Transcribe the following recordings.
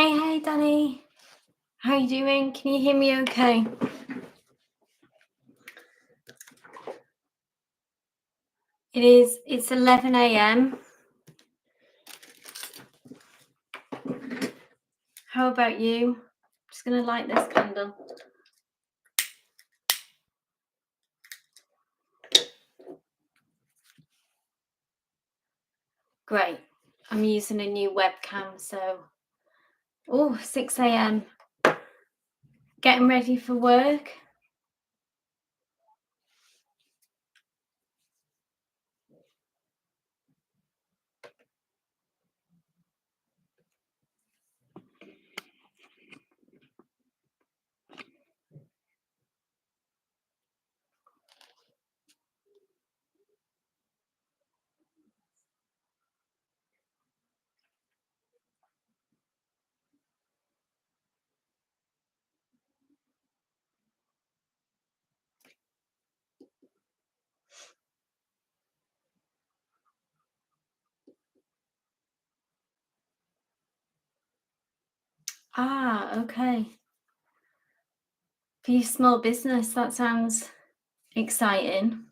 Hey, Danny. How you doing? Can you hear me okay? It's 11 a.m. How about you? Just gonna light this candle. Great. I'm using a new webcam, so 6 a.m. Getting ready for work. Okay. For your small business, that sounds exciting.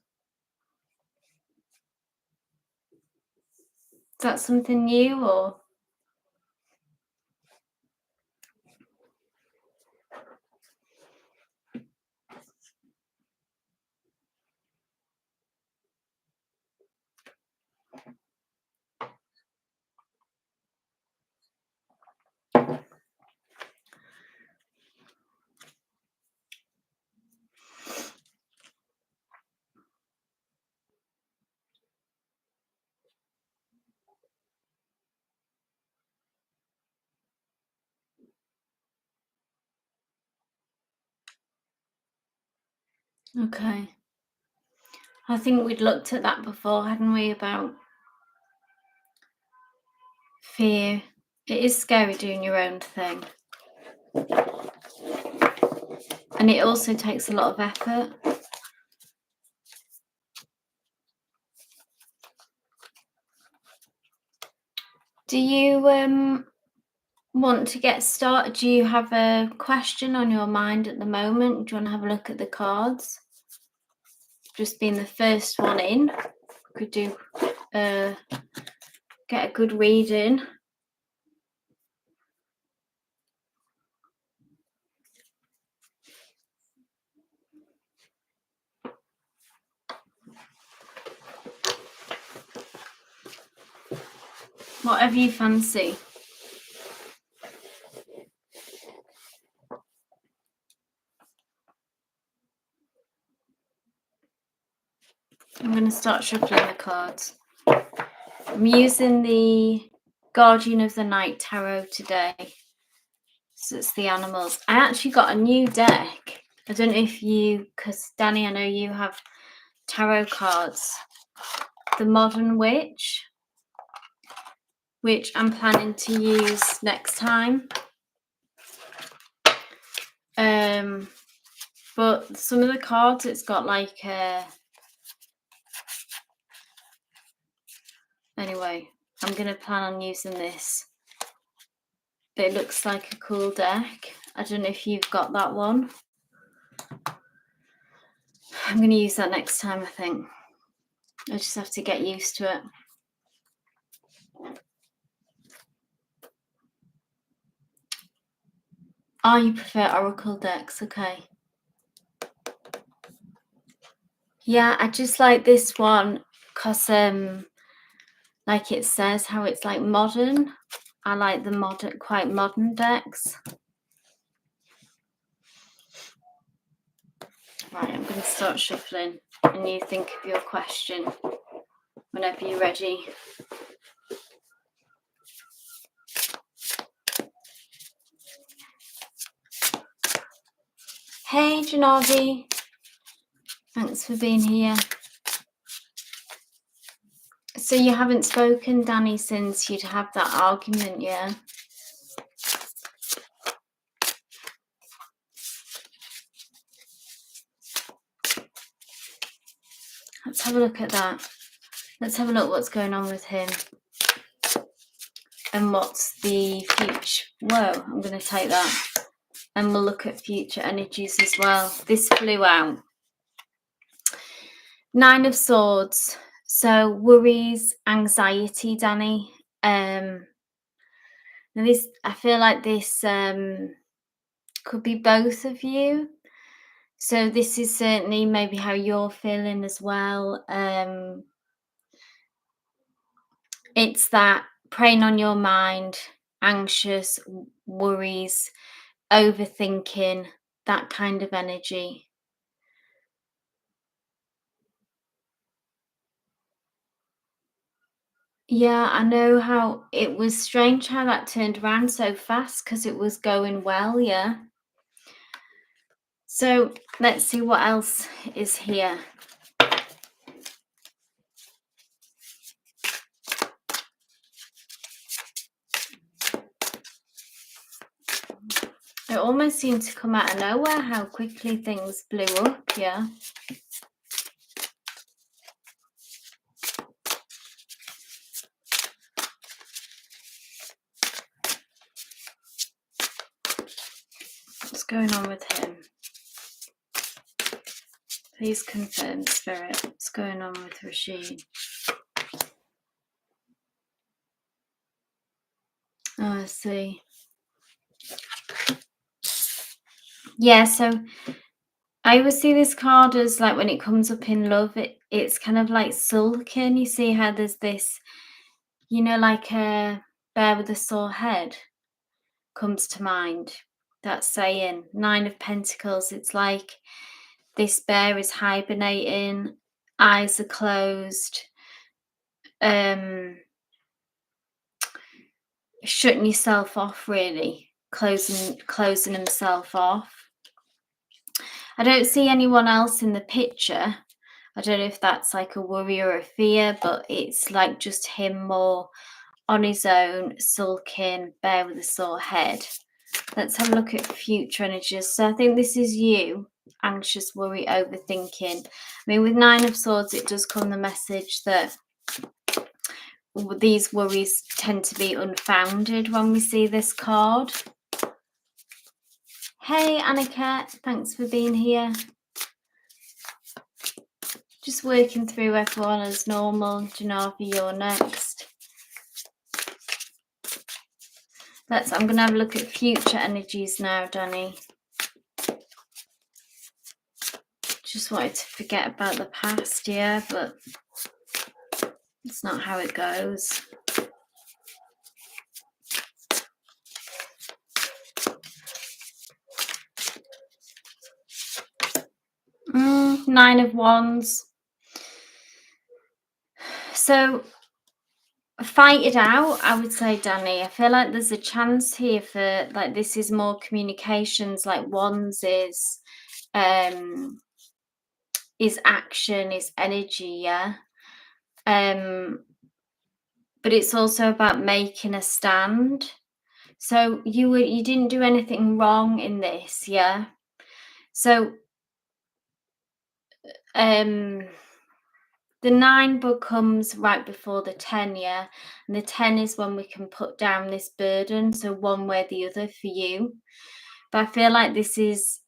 Is that something new or? Okay. I think we'd looked at that before, hadn't we, about fear. It is scary doing your own thing. And it also takes a lot of effort. Do you want to get started? Do you have a question on your mind at the moment? Do you want to have a look at the cards? Just being the first one in, could do get a good reading. Whatever you fancy. I'm going to start shuffling the cards. I'm using the Guardian of the Night Tarot today. So it's the animals. I actually got a new deck. I don't know if you, because Danny, I know you have tarot cards. The Modern Witch, which I'm planning to use next time. But some of the cards, it's got like anyway, I'm gonna plan on using this. But it looks like a cool deck. I don't know if you've got that one. I'm gonna use that next time, I think. I just have to get used to it. Oh, you prefer oracle decks, okay. Yeah, I just like this one because like it says how it's like modern. I like the quite modern decks. Right, I'm going to start shuffling and you think of your question whenever you're ready. Hey, Janavi. Thanks for being here. So you haven't spoken, Danny, since you'd had that argument, yeah? Let's have a look at that. Let's have a look what's going on with him. And what's the future? Whoa, I'm going to take that. And we'll look at future energies as well. This flew out. 9 of Swords. So worries, anxiety, Danny. Now this, I feel like this could be both of you. So this is certainly maybe how you're feeling as well. It's that preying on your mind, anxious, worries, overthinking, that kind of energy. Yeah, I know how it was strange how that turned around so fast because it was going well, yeah. So let's see what else is here. It almost seemed to come out of nowhere how quickly things blew up, yeah. What's going on with him? Please confirm, Spirit. What's going on with Rashid? Oh, I see. Yeah, so I always see this card as like when it comes up in love, it's kind of like sulking. You see how there's this, you know, like a bear with a sore head comes to mind. That saying, 9 of Pentacles. It's like this bear is hibernating, eyes are closed, shutting yourself off, really, closing himself off. I don't see anyone else in the picture. I don't know if that's like a worry or a fear, but it's like just him more on his own, sulking, bear with a sore head. Let's have a look at future energies. So I think this is you, anxious, worry, overthinking. I mean, with 9 of Swords, it does come the message that these worries tend to be unfounded when we see this card. Hey, Annika, thanks for being here. Just working through everyone as normal. Janavi, you're next. I'm going to have a look at future energies now, Danny. Just wanted to forget about the past, yeah, but it's not how it goes. Nine of Wands. So fight it out, I would say, Danny. I feel like there's a chance here for like this is more communications, like Wands is action, is energy, yeah. But it's also about making a stand. So you didn't do anything wrong in this, yeah. So the 9 comes right before the 10, yeah, and the 10 is when we can put down this burden, so one way or the other for you. But I feel like this is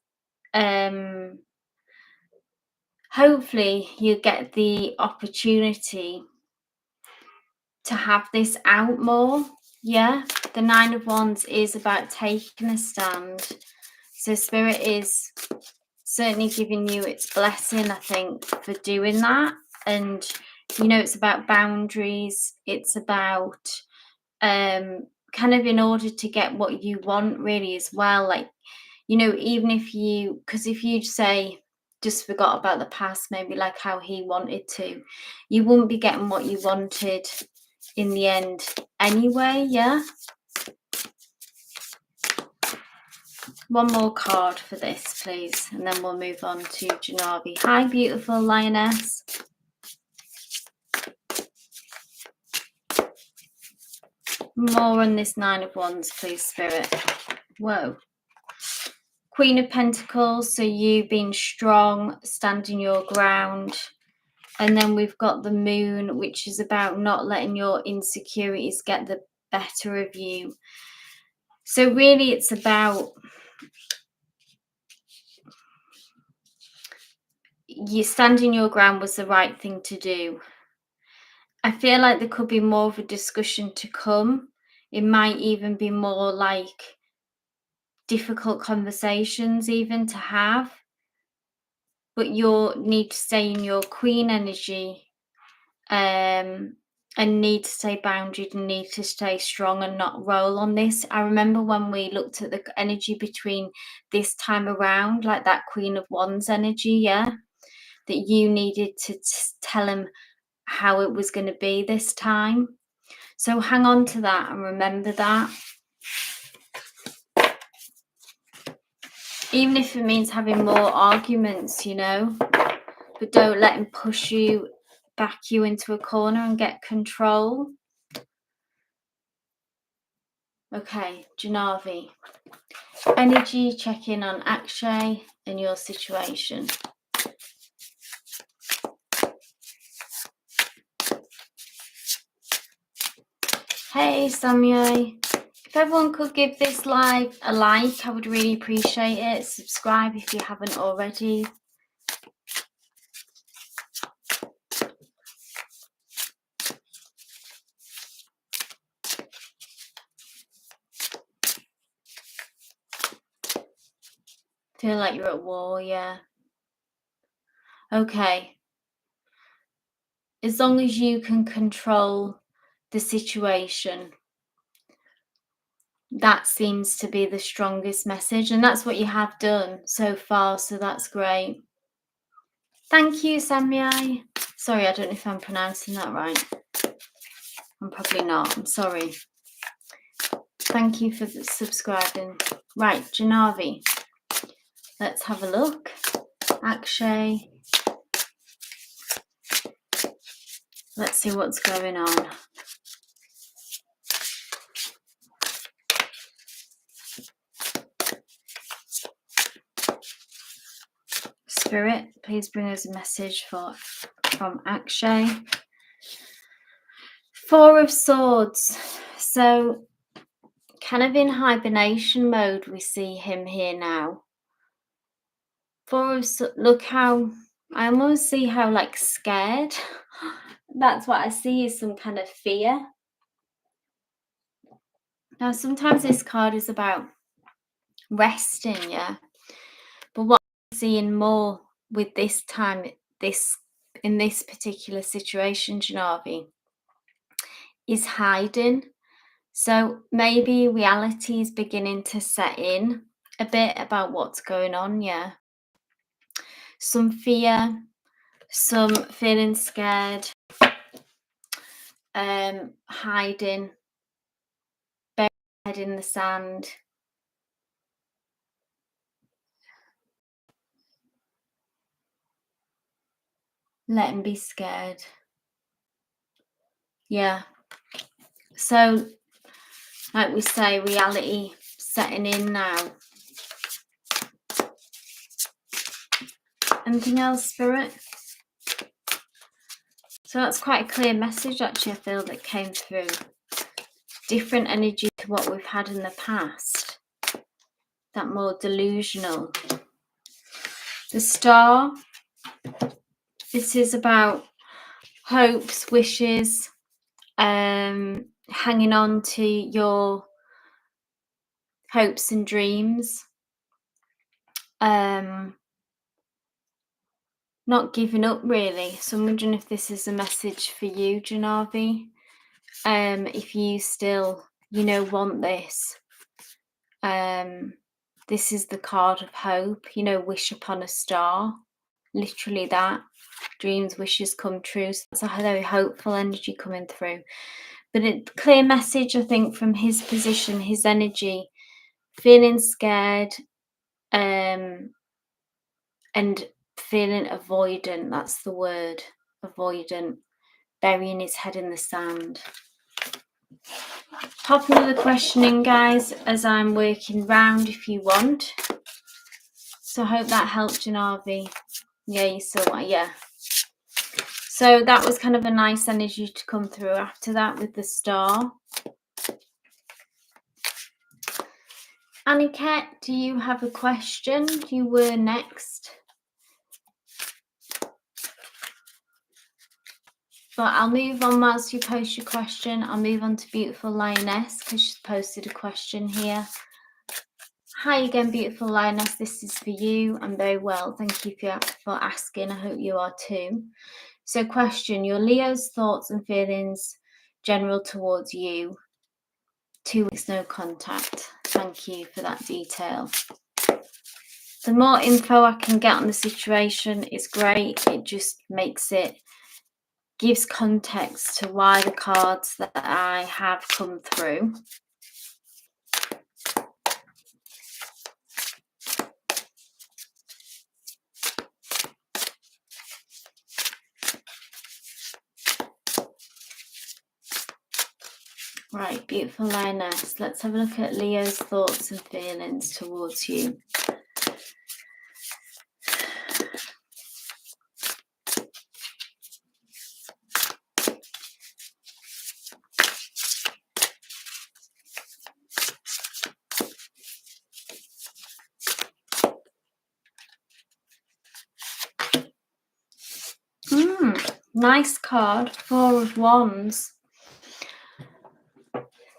hopefully you get the opportunity to have this out more, yeah. The 9 of Wands is about taking a stand, so Spirit is certainly giving you its blessing, I think, for doing that. And you know, it's about boundaries, it's about kind of in order to get what you want, really, as well. Like, you know, even if you, because if you say just forgot about the past, maybe like how he wanted to, you wouldn't be getting what you wanted in the end anyway, yeah. One more card for this, please, and then we'll move on to Janavi. Hi, beautiful lioness. More on this 9 of Wands, please, Spirit. Whoa. Queen of Pentacles, so you being strong, standing your ground. And then we've got the Moon, which is about not letting your insecurities get the better of you. So really it's about you standing your ground was the right thing to do. I feel like there could be more of a discussion to come. It might even be more like difficult conversations even to have. But you need to stay in your queen energy, and need to stay bounded and need to stay strong and not roll on this. I remember when we looked at the energy between this time around, like that Queen of Wands energy, yeah, that you needed to tell him how it was going to be this time. So hang on to that and remember that. Even if it means having more arguments, you know, but don't let him push you, back you into a corner and get control. Okay, Janavi. Energy check-in on Akshay and your situation. Hey, Samye. If everyone could give this live a like, I would really appreciate it. Subscribe if you haven't already. Feel like you're at war, yeah. Okay. As long as you can control the situation, that seems to be the strongest message, and that's what you have done so far, so that's great. Thank you, Samyai. Sorry, I don't know if I'm pronouncing that right. I'm probably not. I'm sorry. Thank you for subscribing. Right, Janavi. Let's have a look. Akshay. Let's see what's going on. Spirit, please bring us a message from Akshay. Four of Swords. So, kind of in hibernation mode, we see him here now. Four of Swords. Look how I almost see how like scared. That's what I see, is some kind of fear. Now, sometimes this card is about resting, yeah. But what I'm seeing more with this time, in this particular situation, Janavi, is hiding. So maybe reality is beginning to set in a bit about what's going on, yeah. Some fear, some feeling scared, hiding, burying your head in the sand. Let him be scared. Yeah. So, like we say, reality setting in now. Anything else, Spirit? So that's quite a clear message, actually, I feel, that came through. Different energy to what we've had in the past. That more delusional. The Star. This is about hopes, wishes, hanging on to your hopes and dreams. Not giving up, really. So I'm wondering if this is a message for you, Janavi. If you still, want this. This is the card of hope, wish upon a star. Literally that. Dreams, wishes come true. So that's a very hopeful energy coming through. But a clear message, I think, from his position, his energy, feeling scared, and feeling avoidant. That's the word, avoidant, burying his head in the sand. Pop another question in, guys, as I'm working round if you want. So I hope that helped, Janavi. Yeah, you saw that, yeah. So that was kind of a nice energy to come through after that with the Star. Aniket, do you have a question? You were next. But I'll move on whilst you post your question. I'll move on to beautiful Lioness because she's posted a question here. Hi again, beautiful Lioness. This is for you. I'm very well. Thank you for asking. I hope you are too. So question, your Leo's thoughts and feelings general towards you. 2 weeks no contact. Thank you for that detail. The more info I can get on the situation is great. It just gives context to why the cards that I have come through. Right, beautiful Lioness. Let's have a look at Leo's thoughts and feelings towards you. Nice card, 4 of Wands.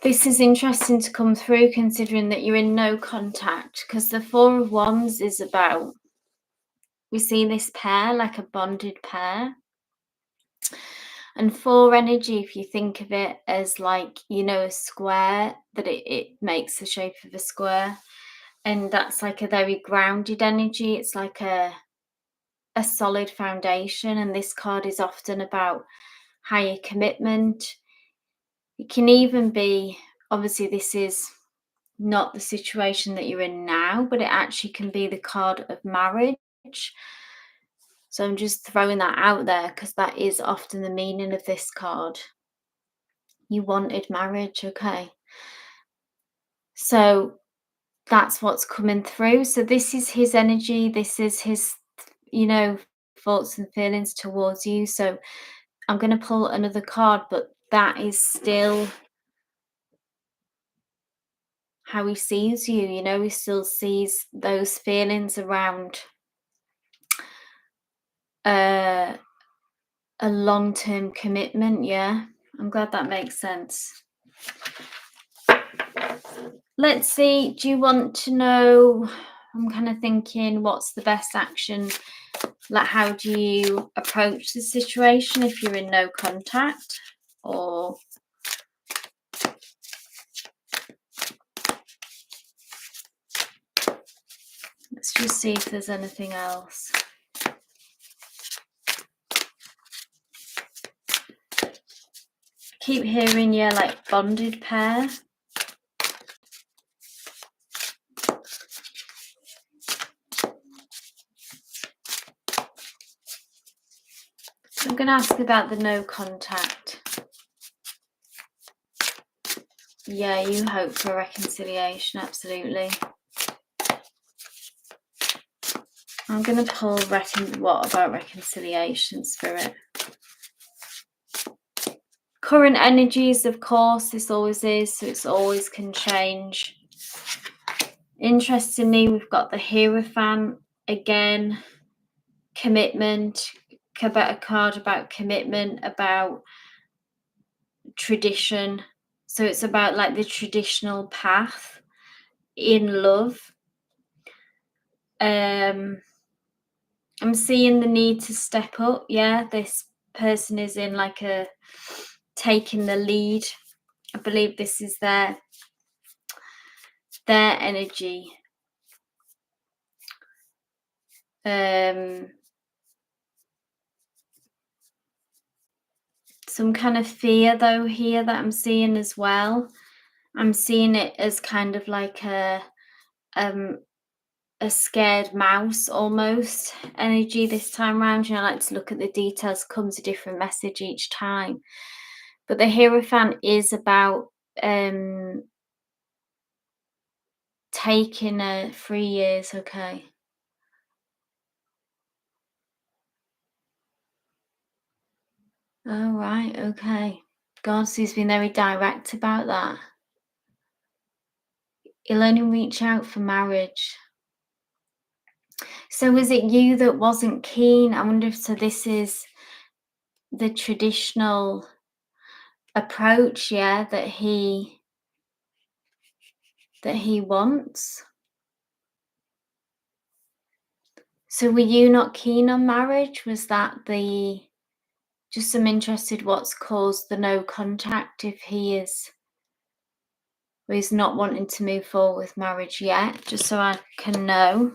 This is interesting to come through considering that you're in no contact, because the 4 of Wands is about, we see this pair like a bonded pair. And 4 energy, if you think of it as like, you know, a square, that it makes the shape of a square. And that's like a very grounded energy. It's like a solid foundation. And this card is often about higher commitment. It can even be, obviously this is not the situation that you're in now, but it actually can be the card of marriage. So I'm just throwing that out there because that is often the meaning of this card. You wanted marriage, okay? So that's what's coming through. So this is his energy. This is his, you know, thoughts and feelings towards you. So I'm going to pull another card, but that is still how he sees you. You know, he still sees those feelings around a long-term commitment. Yeah, I'm glad that makes sense. Let's see, do you want to know, I'm kind of thinking, what's the best action? Like, how do you approach the situation if you're in no contact? Or let's just see if there's anything else. Keep hearing, yeah, like bonded pair. So I'm going to ask about the no contact. Yeah, you hope for reconciliation, absolutely. I'm going to pull what about reconciliation, Spirit? Current energies, of course, this always is, so it's always can change. Interestingly, we've got the Hierophant again, commitment, a card about commitment, about tradition. So it's about like the traditional path in love. I'm seeing the need to step up. Yeah, this person is in like a taking the lead. I believe this is their energy. Some kind of fear though here that I'm seeing as well. I'm seeing it as kind of like a scared mouse almost energy this time around. You know, I like to look at the details, comes a different message each time. But the Hierophant is about taking 3 years, okay. Oh, right, okay. God, so he's been very direct about that. He'll only reach out for marriage. So was it you that wasn't keen? I wonder if so this is the traditional approach, yeah, that he wants. So were you not keen on marriage? Was that the just I'm interested what's caused the no contact if he's not wanting to move forward with marriage yet, just so I can know.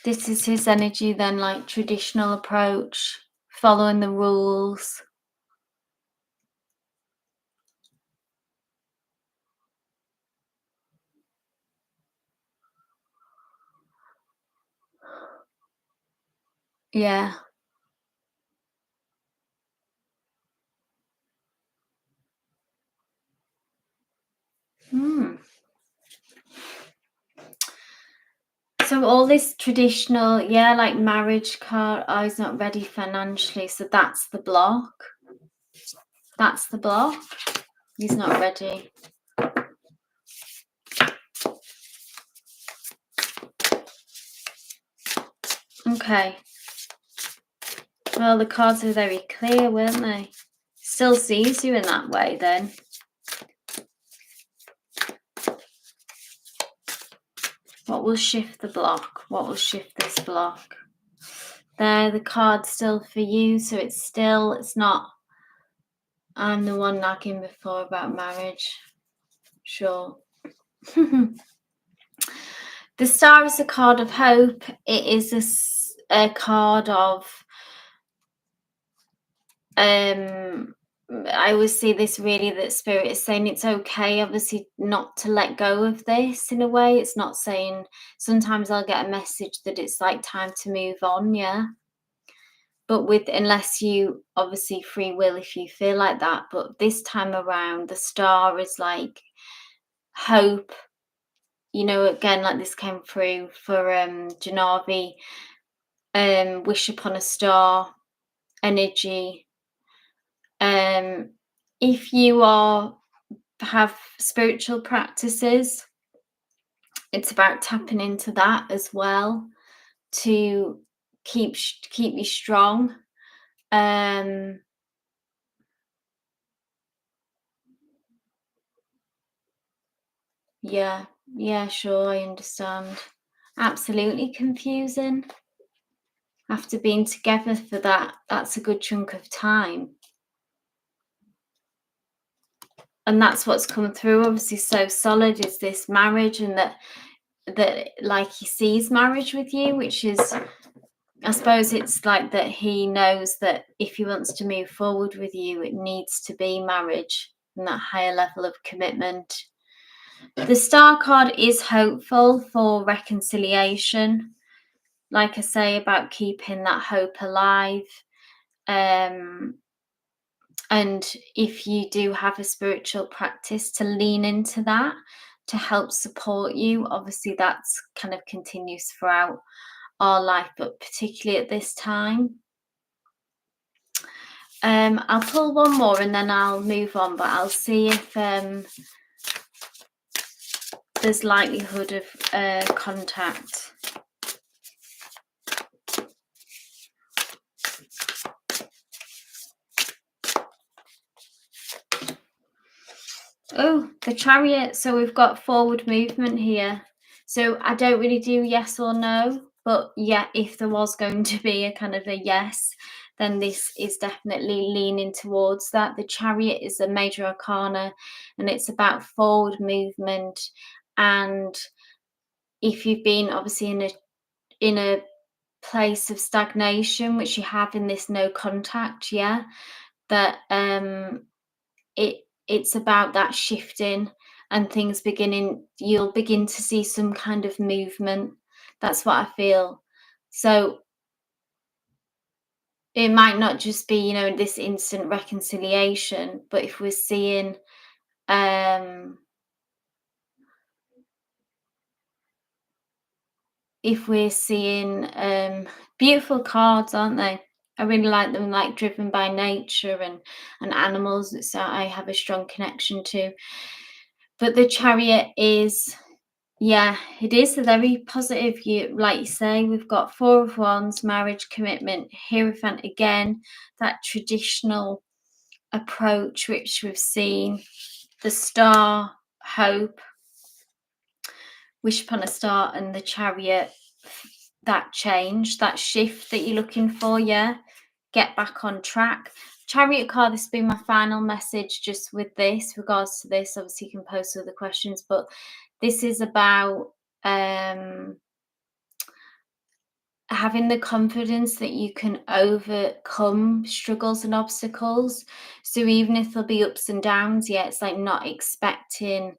This is his energy then, like traditional approach, following the rules. Yeah. Hmm. So all this traditional, yeah, like marriage card, oh, he's not ready financially. So that's the block. That's the block. He's not ready. Okay. Well, the cards are very clear, weren't they? Still sees you in that way then. What will shift the block? What will shift this block? There, the card's still for you, so it's not, I'm the one nagging before about marriage. Sure. The star is a card of hope. It is a card of, I always see this really that Spirit is saying it's okay, obviously, not to let go of this in a way. It's not saying, sometimes I'll get a message that it's like time to move on, yeah. But unless you, obviously, free will if you feel like that. But this time around, the star is like hope. You know, again, like this came through for Janavi, wish upon a star energy. If you have spiritual practices, it's about tapping into that as well to keep you strong. Yeah, sure, I understand. Absolutely confusing. After being together for that's a good chunk of time. And that's what's come through, obviously, so solid is this marriage, and that like he sees marriage with you, which is, I suppose it's like that he knows that if he wants to move forward with you, it needs to be marriage and that higher level of commitment. The star card is hopeful for reconciliation. Like I say, about keeping that hope alive. And if you do have a spiritual practice, to lean into that to help support you. Obviously, that's kind of continues throughout our life, but particularly at this time. I'll pull one more and then I'll move on, but I'll see if there's likelihood of contact. Oh, the Chariot. So we've got forward movement here. So I don't really do yes or no, but yeah, if there was going to be a kind of a yes, then this is definitely leaning towards that. The Chariot is a major arcana and it's about forward movement. And if you've been obviously in a place of stagnation, which you have in this no contact, yeah, that it's about that shifting and things beginning, you'll begin to see some kind of movement. That's what I feel. So it might not just be, you know, this instant reconciliation, but if we're seeing beautiful cards, aren't they? I really like them, like driven by nature and animals. It's I have a strong connection to. But the Chariot is, yeah, it is a very positive. You, like you say, we've got Four of Wands, marriage, commitment, Hierophant again, that traditional approach which we've seen, the Star, hope, wish upon a star, and the Chariot, that change, that shift that you're looking for. Yeah, get back on track. Chariot card, this has been my final message just with this, regards to this. Obviously you can post other questions, but this is about having the confidence that you can overcome struggles and obstacles. So even if there'll be ups and downs, yeah, it's like not expecting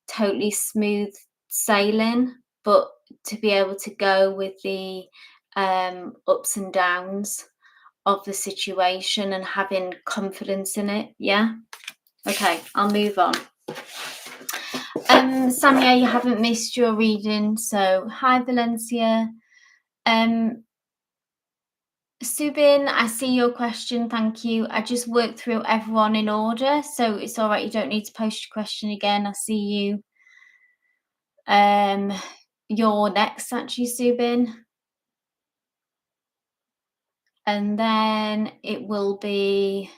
totally smooth sailing, but to be able to go with the ups and downs of the situation and having confidence in it. Yeah. Okay, I'll move on. Samia, you haven't missed your reading, so hi Valencia. Subin, I see your question, thank you. I just worked through everyone in order, so it's all right, you don't need to post your question again. I see you. You're next, actually, Subin. And then it will be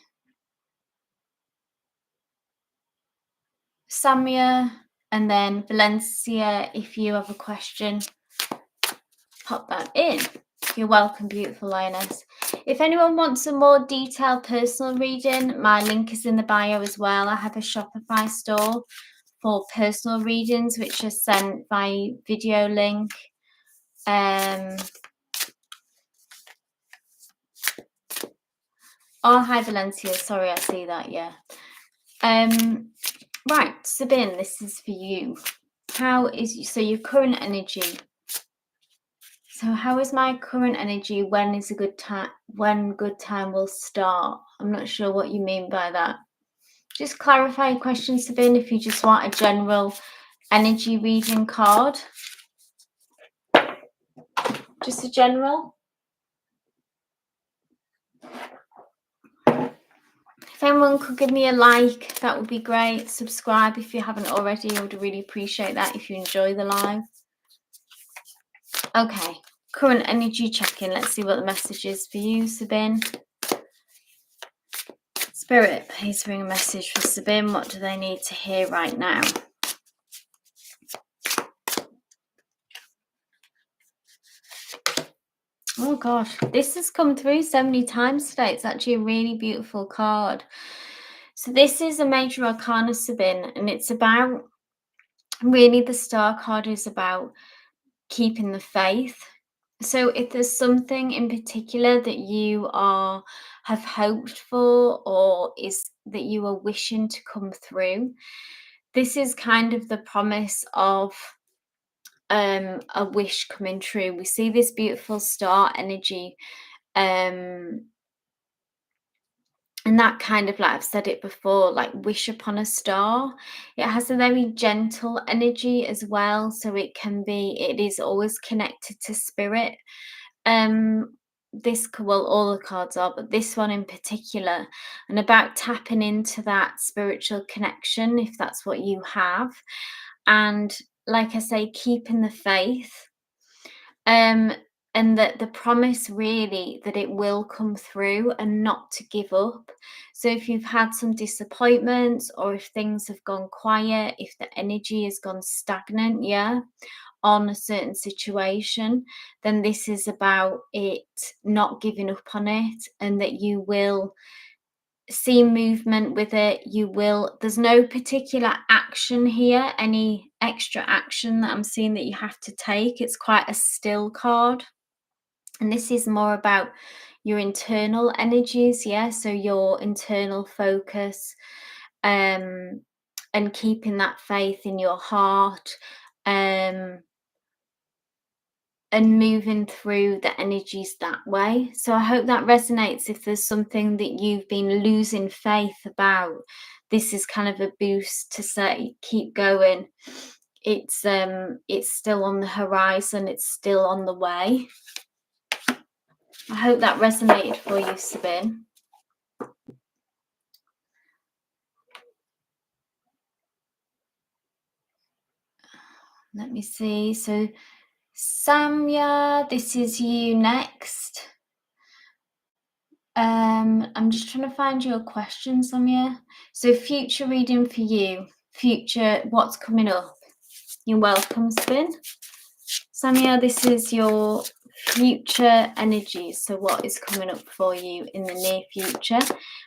Samia, and then Valencia, if you have a question, pop that in. You're welcome, beautiful lioness. If anyone wants a more detailed personal reading, my link is in the bio as well. I have a Shopify store for personal readings, which are sent by video link. Oh, hi Valencia, sorry, I see that, yeah. Right, Sabine, this is for you. How is, so your current energy. So how is my current energy? When is a good time? When good time will start? I'm not sure what you mean by that. Just clarify your question, Sabine, if you just want a general energy reading card. Just a general. If anyone could give me a like, that would be great. Subscribe if you haven't already. I would really appreciate that if you enjoy the live. Okay, current energy check-in. Let's see what the message is for you, Sabine. Spirit, please bring a message for Sabine. What do they need to hear right now? Oh gosh, this has come through so many times today. It's actually a really beautiful card. So this is a major arcana, Sabine, and it's about, really the star card is about keeping the faith. So if there's something in particular that you have hoped for, or is that you are wishing to come through, this is kind of the promise of a wish coming true. We see this beautiful star energy, and that kind of, like I've said it before, like wish upon a star. It has a very gentle energy as well, so it is always connected to spirit. This, well, all the cards are, but this one in particular, and about tapping into that spiritual connection, if that's what you have, and like I say, keeping the faith, and that the promise really that it will come through, and not to give up. So if you've had some disappointments, or if things have gone quiet, if the energy has gone stagnant, yeah, on a certain situation, then this is about it not giving up on it, and that you will see movement with it. There's no particular action here, any extra action that I'm seeing that you have to take. It's quite a still card, and this is more about your internal energies, yeah, so your internal focus, and keeping that faith in your heart, and moving through the energies that way. So I hope that resonates. If there's something that you've been losing faith about, this is kind of a boost to say, keep going. It's still on the horizon. It's still on the way. I hope that resonated for you, Sabine. Let me see. So, Samya, this is you next. I'm just trying to find your question, Samya. So, future reading for you. Future, what's coming up? You're welcome, Spin. Samya, this is your future energy. So, what is coming up for you in the near future?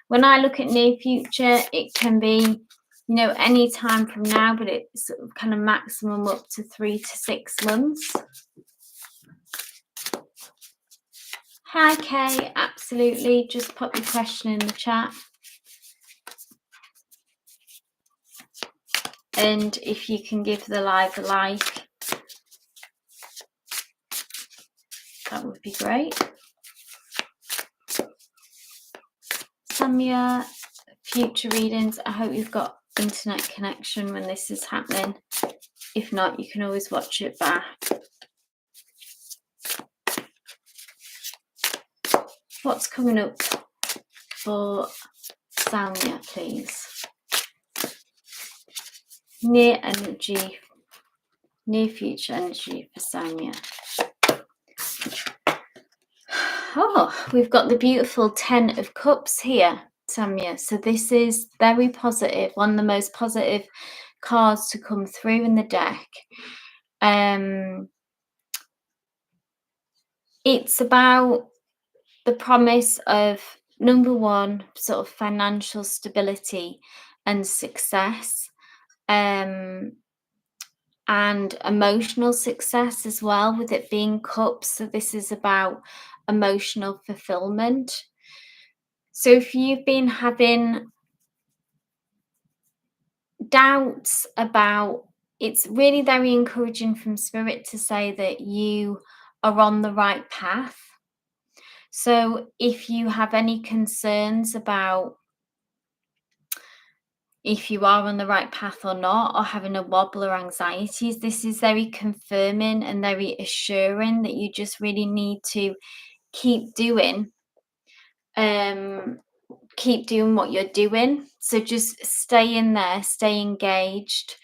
When I look at near future, it can be, any time from now, but it's sort of kind of maximum up to 3 to 6 months. Hi, Kay. Absolutely. Just pop your question in the chat. And if you can give the live a like, that would be great. Samya, future readings. I hope you've got internet connection when this is happening. If not, you can always watch it back. What's coming up for Samya, please? Near future energy for Samya. Oh, we've got the beautiful 10 of Cups here, Samya. So this is very positive, one of the most positive cards to come through in the deck. It's about the promise of, number one, sort of financial stability and success, and emotional success as well, with it being Cups. So this is about emotional fulfillment. So if you've been having doubts about, it's really very encouraging from Spirit to say that you are on the right path. So if you have any concerns about if you are on the right path or not, or having a wobble or anxieties, this is very confirming and very assuring that you just really need to keep doing what you're doing. So just stay in there, stay engaged.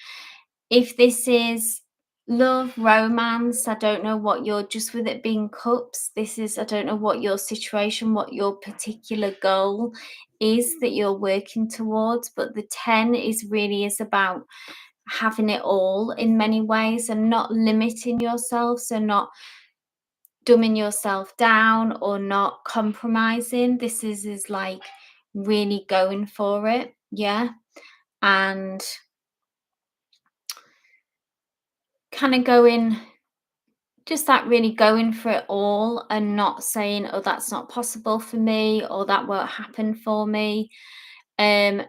If this is love, romance, I don't know what you're, just with it being Cups, this is, I don't know what your situation, what your particular goal is that you're working towards, but the 10 is about having it all in many ways and not limiting yourself, so not dumbing yourself down or not compromising. This is like really going for it, yeah, and kind of going, just that really going for it all and not saying, oh, that's not possible for me, or that won't happen for me, and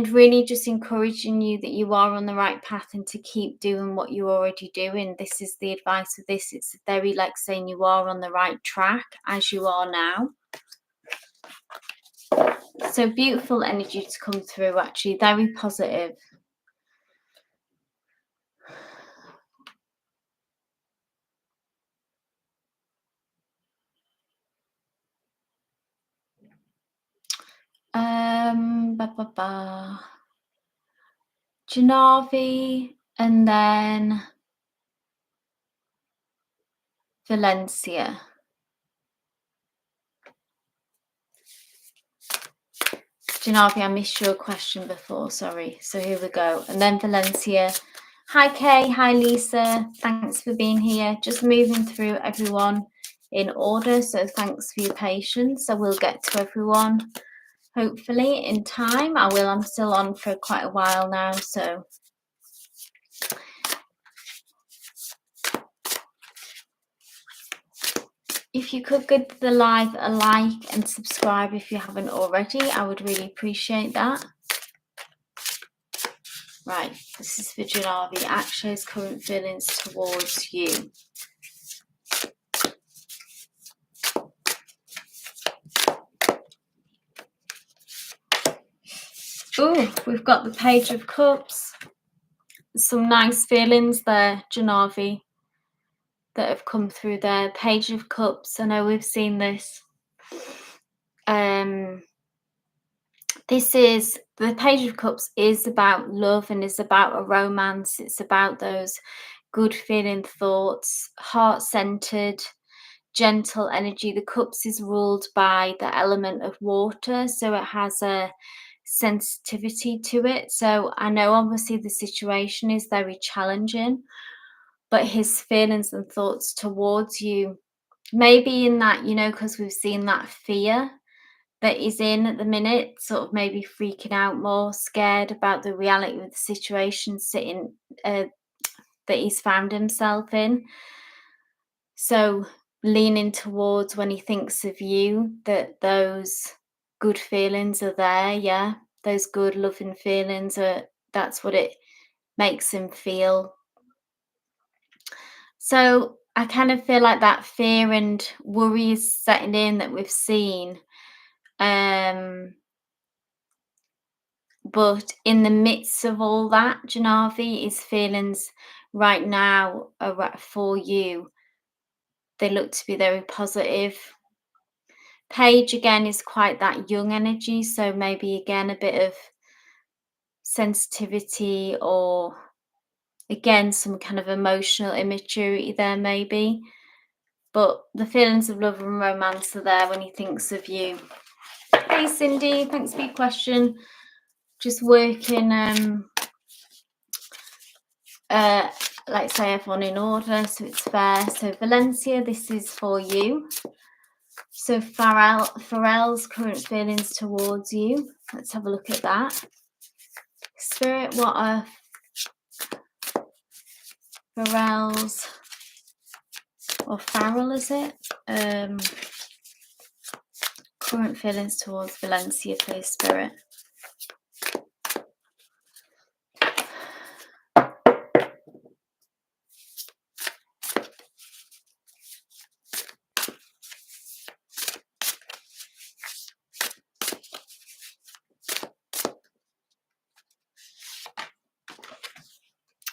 really just encouraging you that you are on the right path and to keep doing what you're already doing. This is the advice of this. It's very like saying you are on the right track as you are now. So beautiful energy to come through, actually, very positive. Janavi and then Valencia. Janavi, I missed your question before, sorry. So here we go. And then Valencia. Hi, Kay. Hi, Lisa. Thanks for being here. Just moving through everyone in order. So thanks for your patience. I will get to everyone, hopefully, in time. I will. I'm still on for quite a while now, so... If you could give the live a like and subscribe if you haven't already, I would really appreciate that. Right, this is for Janavi. Akshay's current feelings towards you. Oh, we've got the Page of Cups. Some nice feelings there, Janavi, that have come through there. Page of Cups. I know we've seen this. This is, the Page of Cups is about love and is about a romance. It's about those good feeling thoughts, heart-centered, gentle energy. The cups is ruled by the element of water, so it has a sensitivity to it. So I know obviously the situation is very challenging, but his feelings and thoughts towards you, maybe in that, because we've seen that fear that he's in at the minute, sort of maybe freaking out more, scared about the reality of the situation sitting that he's found himself in. So leaning towards when he thinks of you, that those good feelings are there, yeah. Those good loving feelings that's what it makes him feel. So I kind of feel like that fear and worry is setting in that we've seen. But in the midst of all that, Janavi, his feelings right now for you, they look to be very positive. Page again is quite that young energy, so maybe again a bit of sensitivity or again some kind of emotional immaturity there maybe. But the feelings of love and romance are there when he thinks of you. Hey Cindy, thanks for your question. Just working like say everyone in order so it's fair. So Valencia, this is for you. So Pharrell's current feelings towards you. Let's have a look at that. Spirit, what are Pharrell's or Farrell is it? Current feelings towards Valencia, please, Spirit.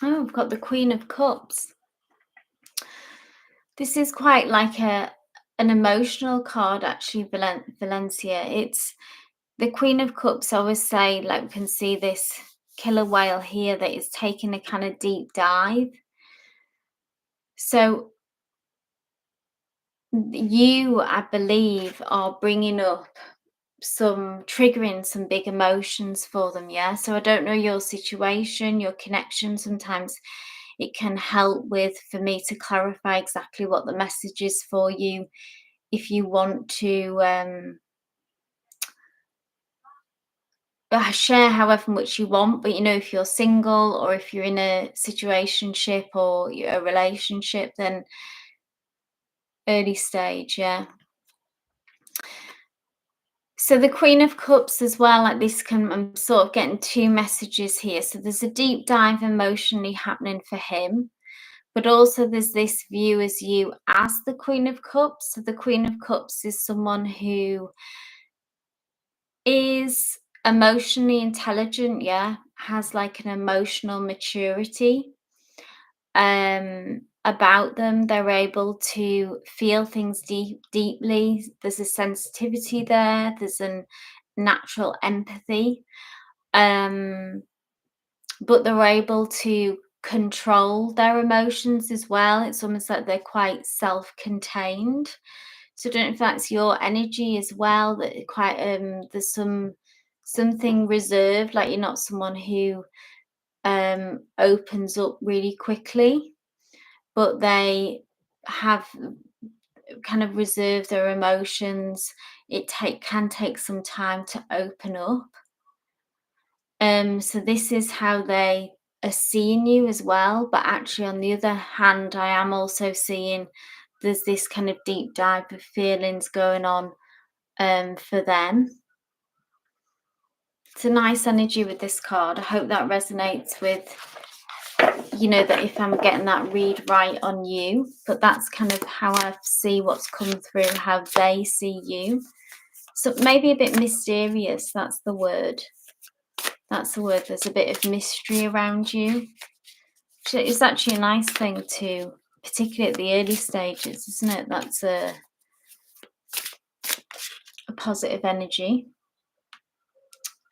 Oh, I've got the Queen of Cups. This is quite like an emotional card, actually, Valencia. It's the Queen of Cups. I always say, like, we can see this killer whale here that is taking a kind of deep dive. So you, I believe, are bringing up triggering some big emotions for them, yeah? So I don't know your situation, your connection. Sometimes it can help for me to clarify exactly what the message is for you if you want to share however much you want. But if you're single or if you're in a situationship or a relationship, then early stage, yeah. So the Queen of Cups as well, like this I'm sort of getting two messages here. So there's a deep dive emotionally happening for him, but also there's this view as you as the Queen of Cups. So the Queen of Cups is someone who is emotionally intelligent, yeah, has like an emotional maturity about them. They're able to feel things deeply. There's a sensitivity there. There's a natural empathy, but they're able to control their emotions as well. It's almost like they're quite self-contained. So I don't know if that's your energy as well, that quite there's something reserved, like you're not someone who opens up really quickly, but they have kind of reserved their emotions. It can take some time to open up. So this is how they are seeing you as well. But actually, on the other hand, I am also seeing there's this kind of deep dive of feelings going on for them. It's a nice energy with this card. I hope that resonates with, that if I'm getting that read right on you. But that's kind of how I see what's come through, how they see you. So maybe a bit mysterious, that's the word. That's the word. There's a bit of mystery around you. It's actually a nice thing too, particularly at the early stages, isn't it? That's a positive energy.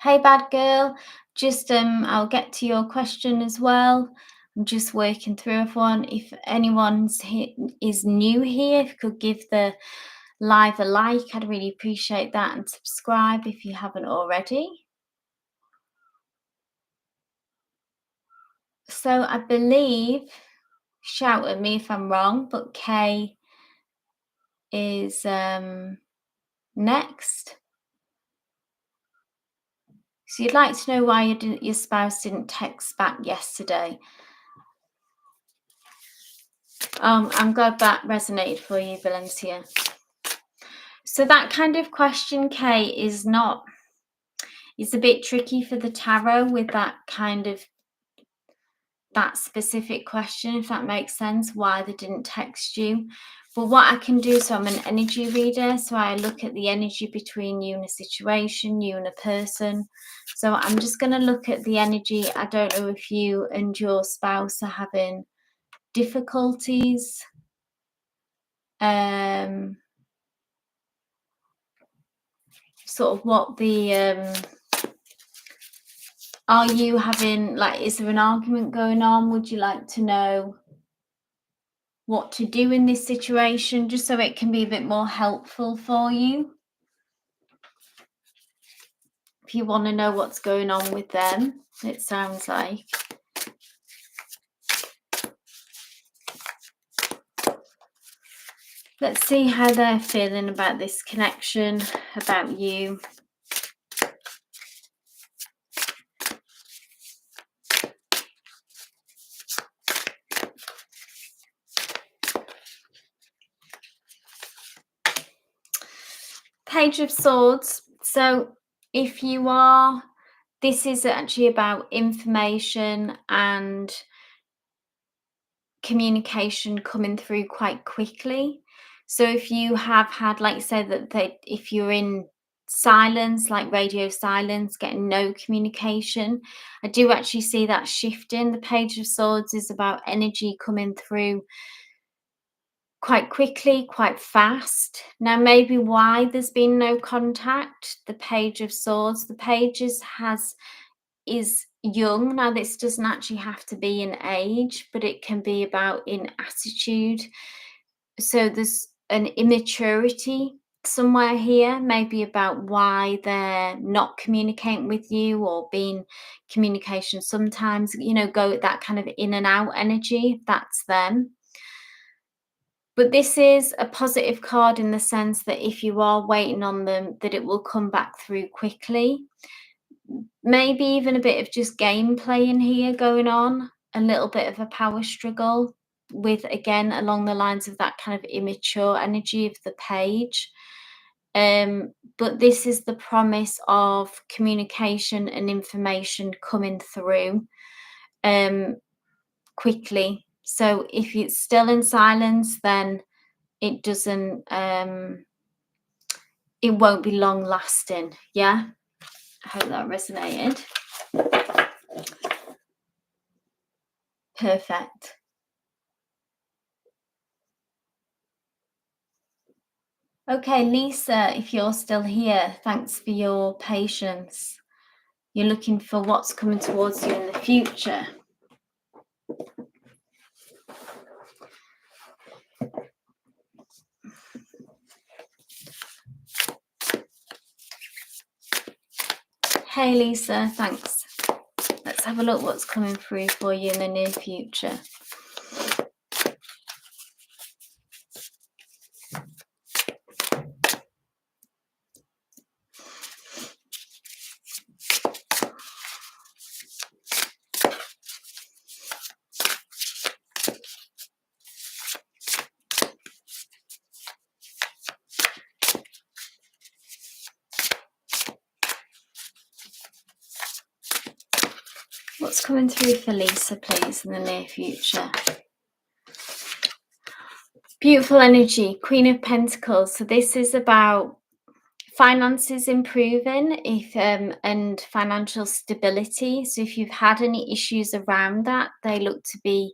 Hey, bad girl. Just I'll get to your question as well. I'm just working through everyone. If is new here, if you could give the live a like, I'd really appreciate that, and subscribe if you haven't already. So I believe, shout at me if I'm wrong, but Kay is next. So you'd like to know why your spouse didn't text back yesterday. I'm glad that resonated for you, Valencia. So that kind of question, Kay, is it's a bit tricky for the tarot with that specific question, if that makes sense, why they didn't text you. But what I can do, so I'm an energy reader, so I look at the energy between you and a situation, you and a person. So I'm just going to look at the energy. I don't know if you and your spouse are having difficulties. Sort of what the are you having, like, is there an argument going on? Would you like to know what to do in this situation, just so it can be a bit more helpful for you? If you want to know what's going on with them, it sounds like. Let's see how they're feeling about this connection, about you. Page of Swords. So if you are, this is actually about information and communication coming through quite quickly. So if you have had, like, say that if you're in silence, like radio silence, getting no communication, I do actually see that shifting. The Page of Swords is about energy coming through quite quickly, quite fast. Now, maybe why there's been no contact. The Page of Swords, the Pages is young. Now, this doesn't actually have to be in age, but it can be about in attitude. So there's an immaturity somewhere here, maybe about why they're not communicating with you, or being communication sometimes, go that kind of in and out energy. That's them. But this is a positive card in the sense that if you are waiting on them, that it will come back through quickly. Maybe even a bit of just gameplay in here going on, a little bit of a power struggle with, again, along the lines of that kind of immature energy of the Page. But this is the promise of communication and information coming through quickly. So if it's still in silence, then it doesn't, it won't be long lasting. Yeah, I hope that resonated. Perfect. Okay, Lisa, if you're still here, thanks for your patience. You're looking for what's coming towards you in the future. Hey, Lisa, thanks. Let's have a look what's coming through for you in the near future. What's coming through for Lisa, please, in the near future? Beautiful energy, Queen of Pentacles. So this is about finances improving, and financial stability. So if you've had any issues around that, they look to be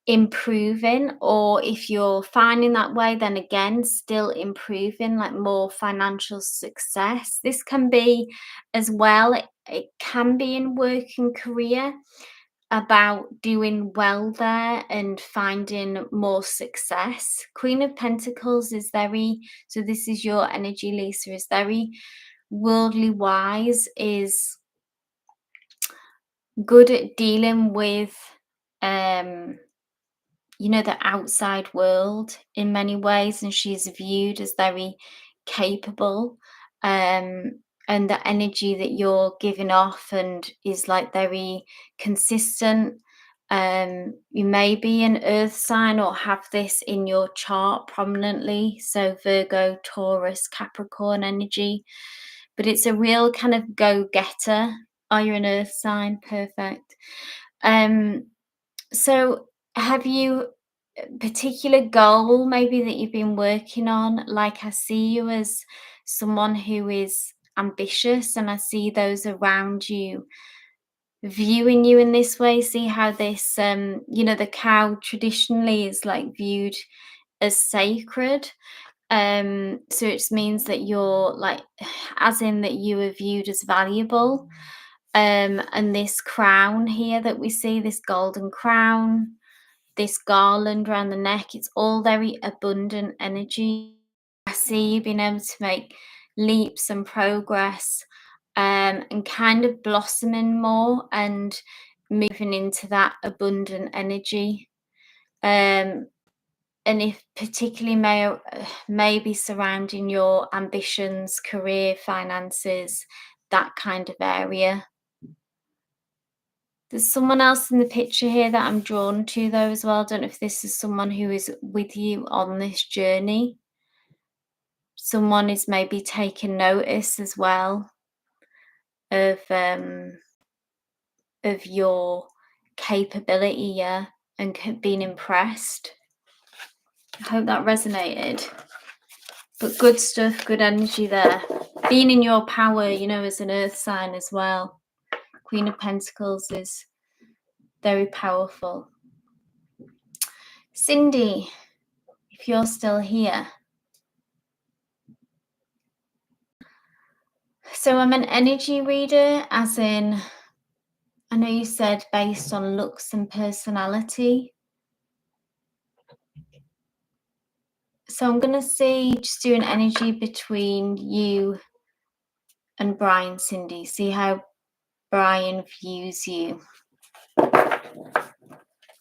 improving. Or if you're finding that way, then again, still improving, like more financial success. This can be as well, it can be in work and career. about doing well there and finding more success. Queen of Pentacles is very, so this is your energy, Lisa, is very worldly wise, is good at dealing with the outside world in many ways, and she's viewed as very capable, um and the energy that you're giving off and is like very consistent. You may be an earth sign or have this in your chart prominently, so Virgo, Taurus, Capricorn energy, but it's a real kind of go-getter. Are you an earth sign? Perfect. So have you particular goal maybe that you've been working on? Like, I see you as someone who is ambitious, and I see those around you viewing you in this way. See how this the cow traditionally is like viewed as sacred. So it just means that you're like, as in that you are viewed as valuable. And this crown here that we see, this golden crown, this garland around the neck, it's all very abundant energy. I see you being able to make leaps and progress, and kind of blossoming more and moving into that abundant energy. And if particularly maybe surrounding your ambitions, career, finances, that kind of area. There's someone else in the picture here that I'm drawn to though as well. I don't know if this is someone who is with you on this journey. Someone is maybe taking notice as well of your capability, yeah, and being impressed. I hope that resonated. But good stuff, good energy there. Being in your power, as an earth sign as well. Queen of Pentacles is very powerful. Cindy, if you're still here. So I'm an energy reader, as in, I know you said based on looks and personality. So I'm going to just do an energy between you and Brian, Cindy. See how Brian views you.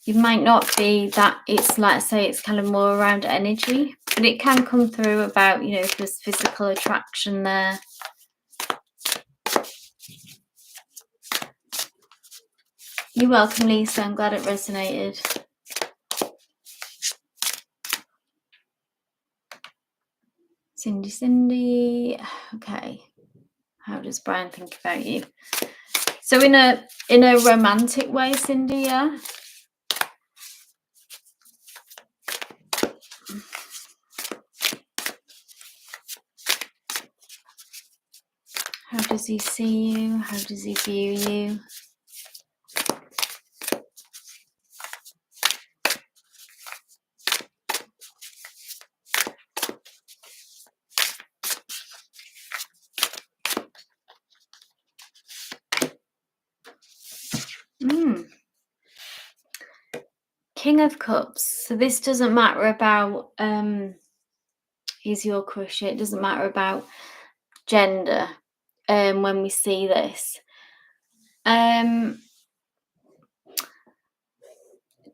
You might not be that, it's like I say, it's kind of more around energy, but it can come through about, if there's physical attraction there. You're welcome, Lisa. I'm glad it resonated. Cindy. Okay. How does Brian think about you? So in a romantic way, Cindy, yeah? How does he see you? How does he view you? King of Cups. So this doesn't matter about is your crush. It doesn't matter about gender when we see this.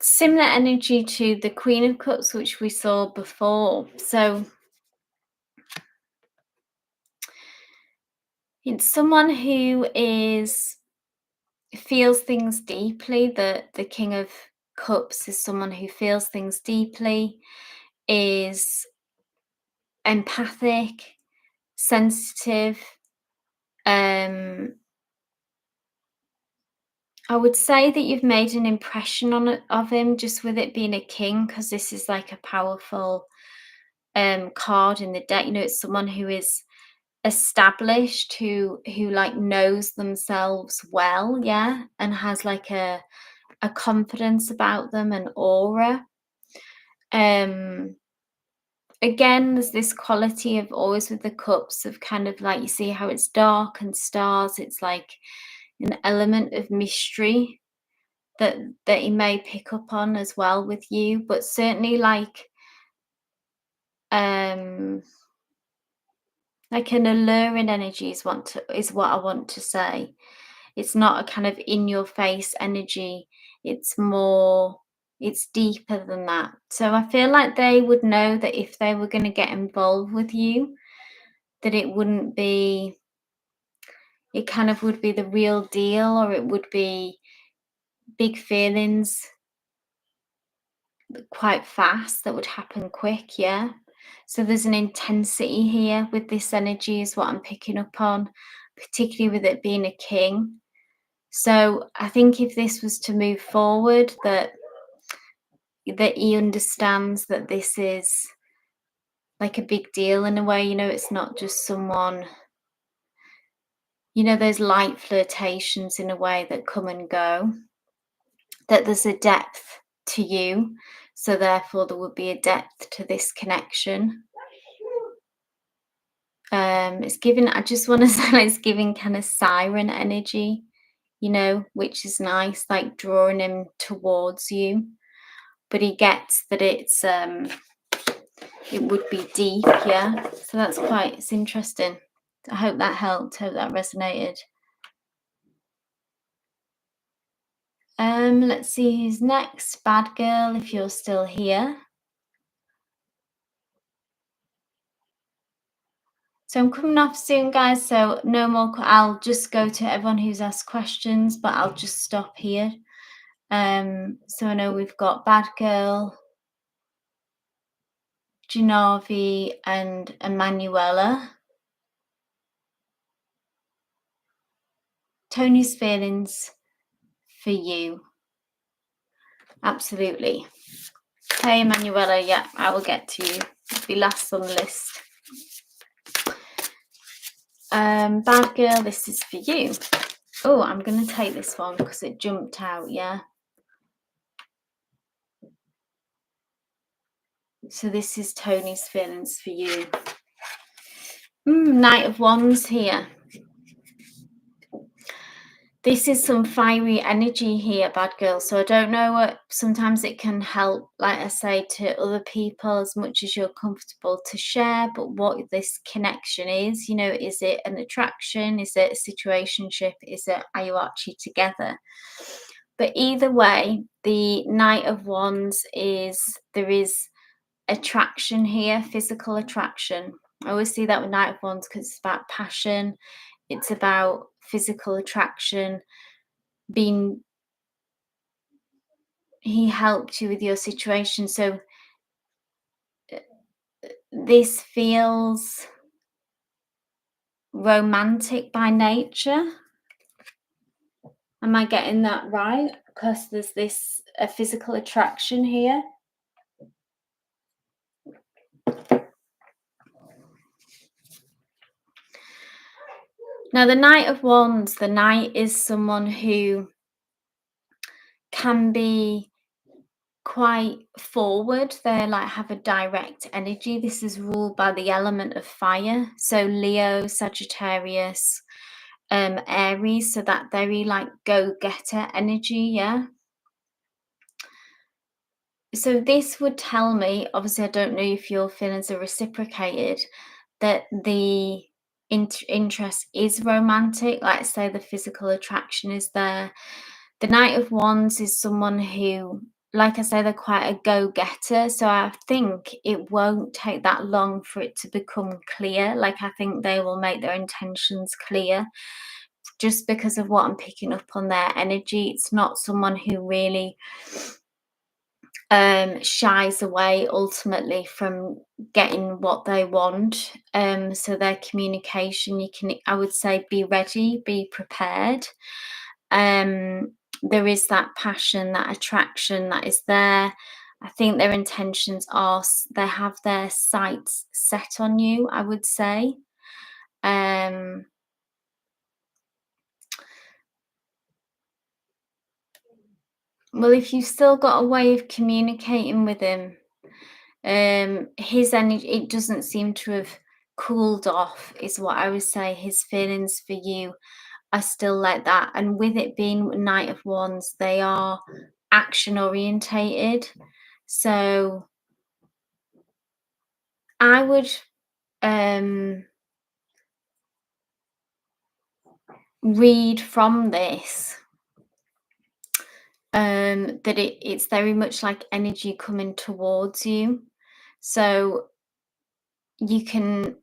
Similar energy to the Queen of Cups, which we saw before. So it's someone who feels things deeply. The King of Cups is someone who feels things deeply, is empathic, sensitive. I would say that you've made an impression of him just with it being a king, because this is like a powerful card in the deck. It's someone who is established, who like knows themselves well, yeah, and has like a confidence about them, an aura. Again, there's this quality of always with the cups of kind of like, you see how it's dark and stars, it's like an element of mystery. that he may pick up on as well with you, but certainly um like an alluring energy is what I want to say. It's not a kind of in your face energy. It's more, it's deeper than that. So I feel like they would know that if they were going to get involved with you, that it wouldn't be, it kind of would be the real deal, or it would be big feelings quite fast that would happen quick. Yeah. So there's an intensity here with this energy, is what I'm picking up on, particularly with it being a king. So I think if this was to move forward, that he understands that this is like a big deal in a way. It's not just someone, those light flirtations in a way that come and go, that there's a depth to you. So therefore there would be a depth to this connection. It's giving, I just want to say, like, it's giving kind of siren energy, which is nice, like drawing him towards you. But he gets that it would be deep, yeah. So it's interesting. I hope that helped. Hope that resonated. Let's see who's next. Bad girl, if you're still here. So I'm coming off soon, guys. So no more. I'll just go to everyone who's asked questions, but I'll just stop here. So I know we've got Bad Girl, Ginavi, and Emanuela. Tony's feelings for you. Absolutely. Hey, Emanuela. Yeah, I will get to you. It'll be last on the list. Bad girl, this is for you. Oh, I'm going to take this one because it jumped out, yeah. So this is Tony's feelings for you. Knight of Wands here. This is some fiery energy here, bad girl. So I don't know what, sometimes it can help, like I say, to other people as much as you're comfortable to share, but what this connection is, is it an attraction? Is it a situationship? Are you actually together? But either way, the Knight of Wands there is attraction here, physical attraction. I always see that with Knight of Wands because it's about passion. It's about physical attraction. He helped you with your situation. So this feels romantic by nature. Am I getting that right? Because there's a physical attraction here. Now, the Knight of Wands, the Knight is someone who can be quite forward. They have a direct energy. This is ruled by the element of fire. So Leo, Sagittarius, Aries. So that very go-getter energy, yeah. So this would tell me, obviously I don't know if your feelings are reciprocated, that the interest is romantic. Like say the physical attraction is there. The Knight of Wands is someone who, like I say, they're quite a go-getter. So I think it won't take that long for it to become clear. Like I think they will make their intentions clear just because of what I'm picking up on their energy. It's not someone who really shies away ultimately from getting what they want. So their communication, I would say, be ready, be prepared. There is that passion, that attraction that is there. I think their intentions are, they have their sights set on you, I would say. Well, if you've still got a way of communicating with him, his energy, it doesn't seem to have cooled off, is what I would say. His feelings for you are still like that. And with it being Knight of Wands, they are action orientated. So I would read from this that it's very much like energy coming towards you. So you can,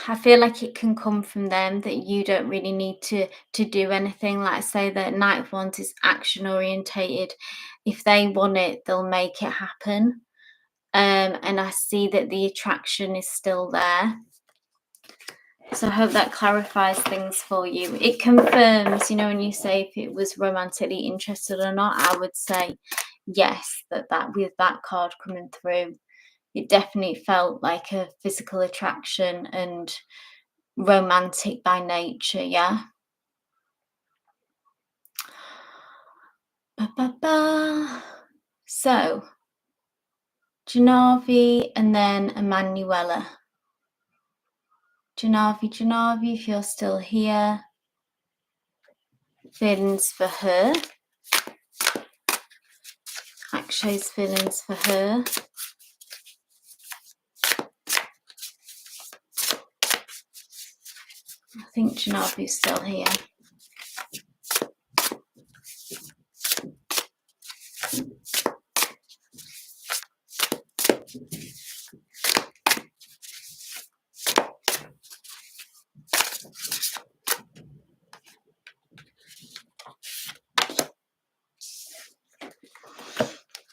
I feel like it can come from them, that you don't really need to do anything. Like I say, that Knight of Wands is action orientated. If they want it, they'll make it happen. And I see that the attraction is still there. So I hope that clarifies things for you. It confirms, when you say if it was romantically interested or not, I would say yes, that with that card coming through, it definitely felt like a physical attraction and romantic by nature, yeah? So, Janavi and then Emanuela. Janavi, if you're still here, feelings for her. Akshay's feelings for her. I think Janavi's still here.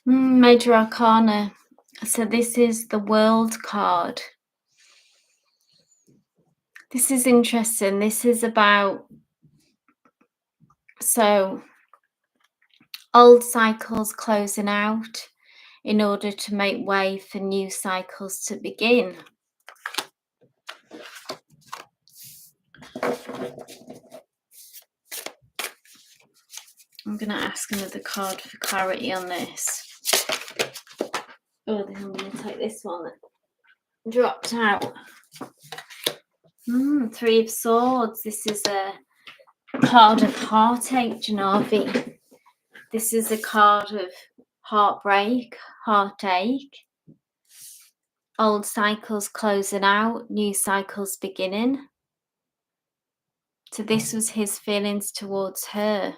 Major Arcana. So this is the World card. This is interesting. This is about, so old cycles closing out in order to make way for new cycles to begin. I'm going to ask another card for clarity on this. Oh, then I'm going to take this one that dropped out. Three of Swords. This is a card of heartache, Janavi. This is a card of heartbreak, heartache. Old cycles closing out, new cycles beginning. So this was his feelings towards her.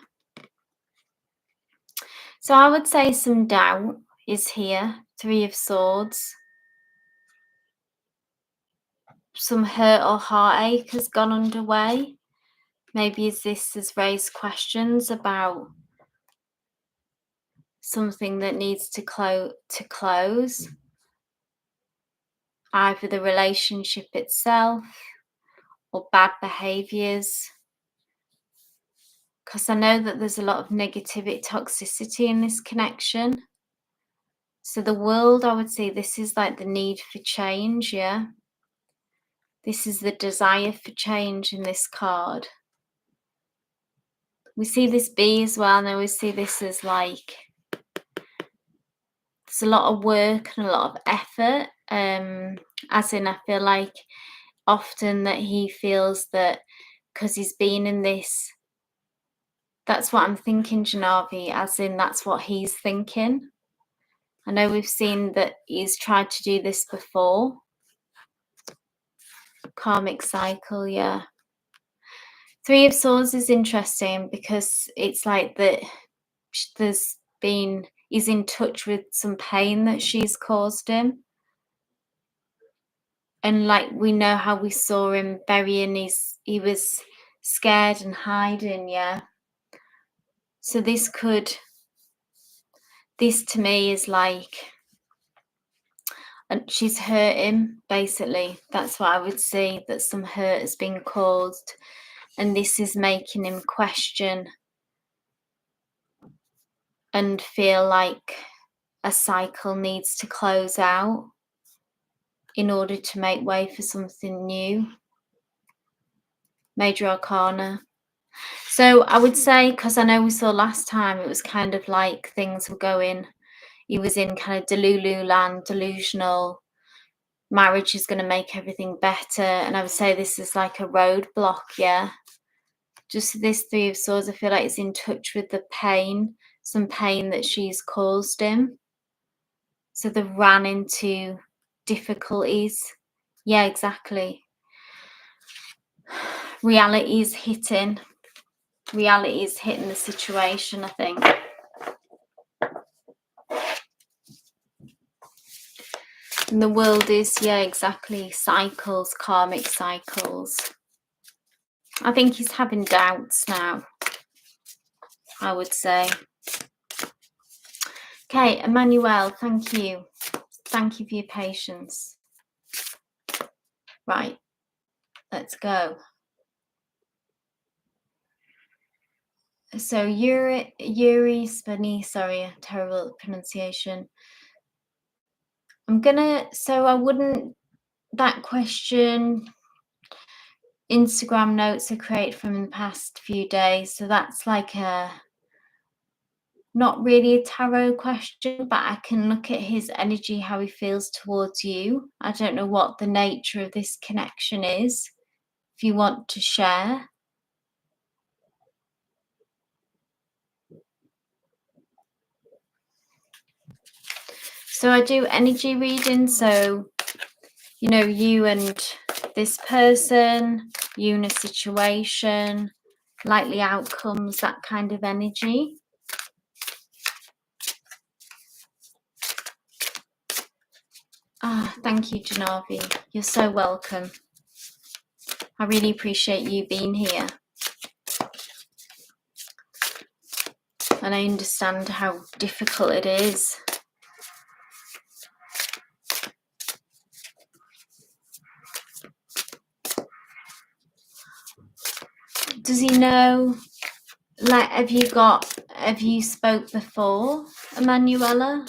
So I would say some doubt is here. Three of Swords. Some hurt or heartache has gone underway. Maybe this has raised questions about something that needs to close. Either the relationship itself or bad behaviours. Because I know that there's a lot of negativity, toxicity in this connection. So the World, I would say this is like the need for change, yeah? This is the desire for change in this card. We see this bee as well, and we see this as like, there's a lot of work and a lot of effort. As in, I feel like often that he feels that because he's been in this, that's what I'm thinking, Janavi, as in that's what he's thinking. I know we've seen that he's tried to do this before. Karmic cycle, yeah. Three of Swords is interesting because it's like that he's in touch with some pain that she's caused him. And like we know how we saw him burying he was scared and hiding, yeah. So this to me is like, and she's hurt him, basically. That's what I would say, that some hurt has been caused. And this is making him question and feel like a cycle needs to close out in order to make way for something new. Major Arcana. So I would say, because I know we saw last time, it was kind of like things were going, he was in kind of Delulu land, delusional. Marriage is going to make everything better. And I would say this is like a roadblock, yeah. Just this Three of Swords, I feel like it's in touch with the pain, some pain that she's caused him. So they've ran into difficulties. Yeah, exactly. Reality is hitting the situation, I think. And the world is, yeah, exactly, cycles, karmic cycles. I think he's having doubts now, I would say. Okay, Emmanuel, thank you. Thank you for your patience. Right, let's go. So Yuri Spani, sorry, terrible pronunciation. I wouldn't, that question, Instagram notes are created from the past few days. So that's like not really a tarot question, but I can look at his energy, how he feels towards you. I don't know what the nature of this connection is, if you want to share. So I do energy reading, so, you know, you and this person, you in a situation, likely outcomes, that kind of energy. Ah, thank you, Janavi. You're so welcome. I really appreciate you being here. And I understand how difficult it is. Does he know, like, have you spoke before, Emanuela?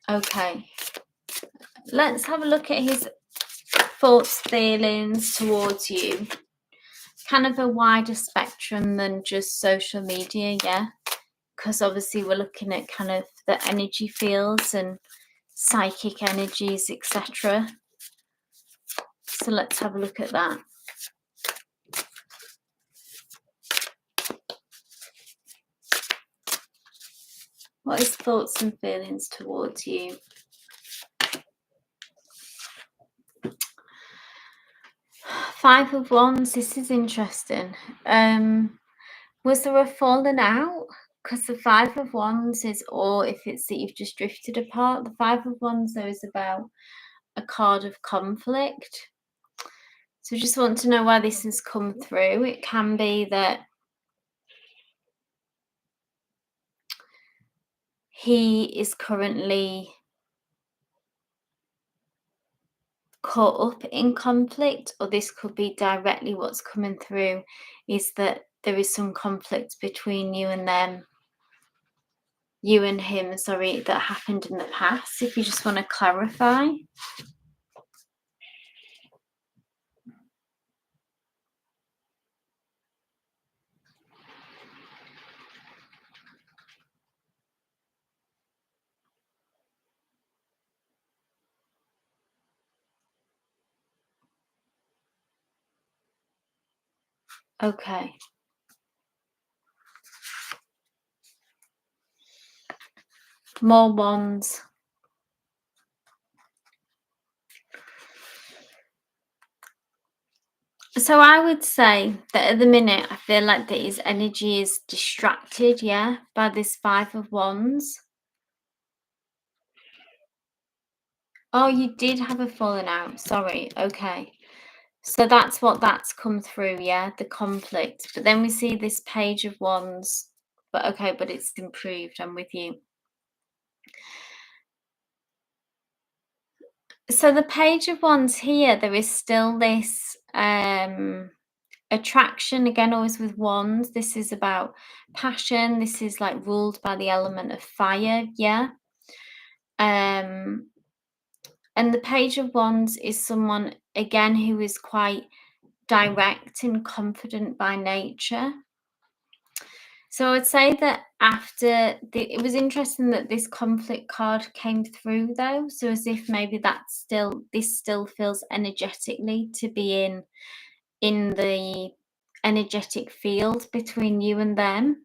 Okay. Let's have a look at his thoughts, feelings towards you. Kind of a wider spectrum than just social media, yeah? Because obviously we're looking at kind of the energy fields and psychic energies, etc. So let's have a look at that. What is thoughts and feelings towards you? Five of Wands, this is interesting. Was there a falling out? Because the Five of Wands is, or if it's that you've just drifted apart, the Five of Wands though is about a card of conflict. So just want to know why this has come through. It can be that he is currently caught up in conflict, or this could be directly what's coming through is that there is some conflict between you and them, you and him, sorry, that happened in the past. If you just want to clarify. Okay. More wands. So I would say that at the minute, I feel like that his energy is distracted, yeah, by this Five of Wands. Oh, you did have a falling out. Sorry. Okay. So that's come through, yeah, the conflict. But then we see this Page of Wands. But okay, but it's improved. I'm with you. So the Page of Wands here, there is still this attraction, again, always with wands. This is about passion. This is like ruled by the element of fire, yeah. And the Page of Wands is someone, again, who is quite direct and confident by nature. So I would say that it was interesting that this conflict card came through though. So as if maybe this still feels energetically to be in the energetic field between you and them.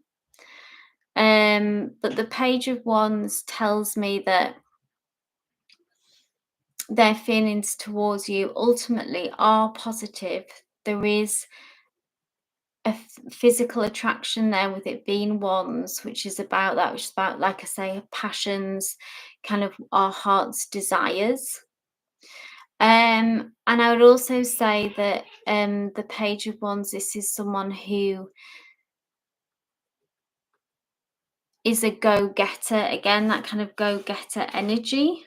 But the Page of Wands tells me that their feelings towards you ultimately are positive. There is a physical attraction there with it being wands, which is about that, which is about, like I say, passions, kind of our heart's desires. And I would also say that the Page of Wands, this is someone who is a go-getter, again, that kind of go-getter energy.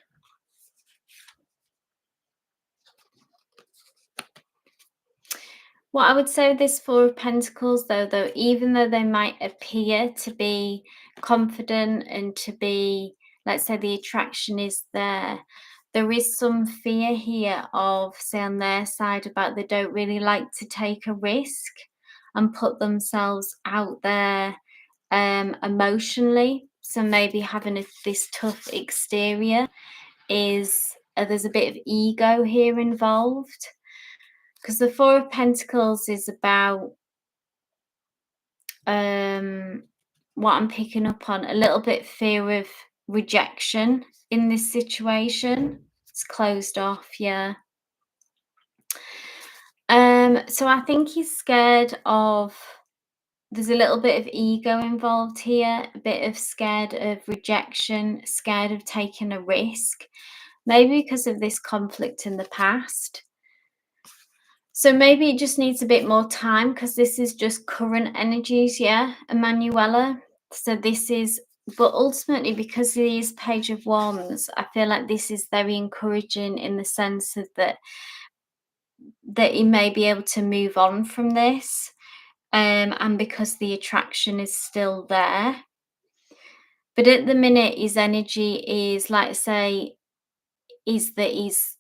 What I would say with this Four of Pentacles, though, even though they might appear to be confident and to be, let's say the attraction is there, there is some fear here of, say on their side, about they don't really like to take a risk and put themselves out there emotionally. So maybe having this tough exterior is, there's a bit of ego here involved. Because the Four of Pentacles is about what I'm picking up on, a little bit fear of rejection in this situation. It's closed off, yeah. So I think he's scared of, there's a little bit of ego involved here, a bit of scared of rejection, scared of taking a risk, maybe because of this conflict in the past. So maybe it just needs a bit more time, because this is just current energies, yeah, Emanuela. So this is, but ultimately, because of these Page of Wands, I feel like this is very encouraging in the sense of that he may be able to move on from this, and because the attraction is still there. But at the minute, his energy is, like I say, is that he's